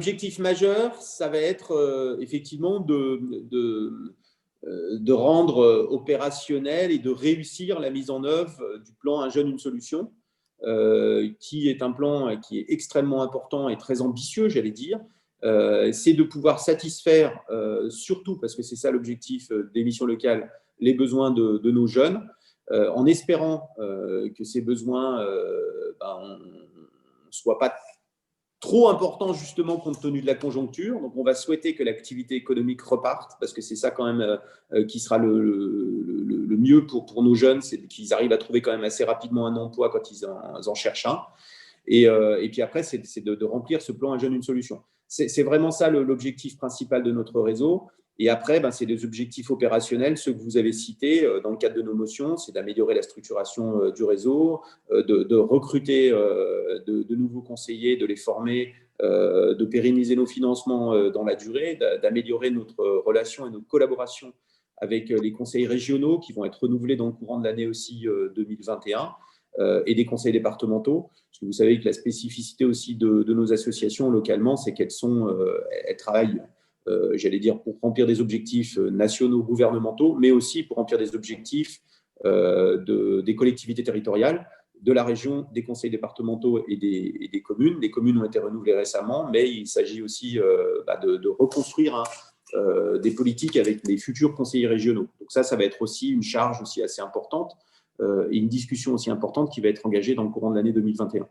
L'objectif majeur, ça va être effectivement de rendre opérationnel et de réussir la mise en œuvre du plan Un jeune, une solution, qui est un plan qui est extrêmement important et très ambitieux, j'allais dire. C'est de pouvoir satisfaire, surtout parce que c'est ça l'objectif des missions locales, les besoins de nos jeunes, en espérant que ces besoins ne soient pas trop important justement compte tenu de la conjoncture. Donc, on va souhaiter que l'activité économique reparte parce que c'est ça quand même qui sera le mieux pour nos jeunes, c'est qu'ils arrivent à trouver quand même assez rapidement un emploi quand ils en cherchent un. Et puis après, c'est de remplir ce plan Un jeune, une solution. C'est vraiment ça l'objectif principal de notre réseau. Et après, c'est des objectifs opérationnels, ceux que vous avez cités dans le cadre de nos motions, c'est d'améliorer la structuration du réseau, de recruter de nouveaux conseillers, de les former, de pérenniser nos financements dans la durée, d'améliorer notre relation et notre collaboration avec les conseils régionaux qui vont être renouvelés dans le courant de l'année aussi 2021 et des conseils départementaux. Parce que vous savez que la spécificité aussi de nos associations localement, c'est elles travaillent, j'allais dire, pour remplir des objectifs nationaux, gouvernementaux, mais aussi pour remplir des objectifs des collectivités territoriales, de la région, des conseils départementaux et des communes. Les communes ont été renouvelées récemment, mais il s'agit aussi de reconstruire des politiques avec les futurs conseillers régionaux. Donc ça va être aussi une charge aussi assez importante et une discussion aussi importante qui va être engagée dans le courant de l'année 2021.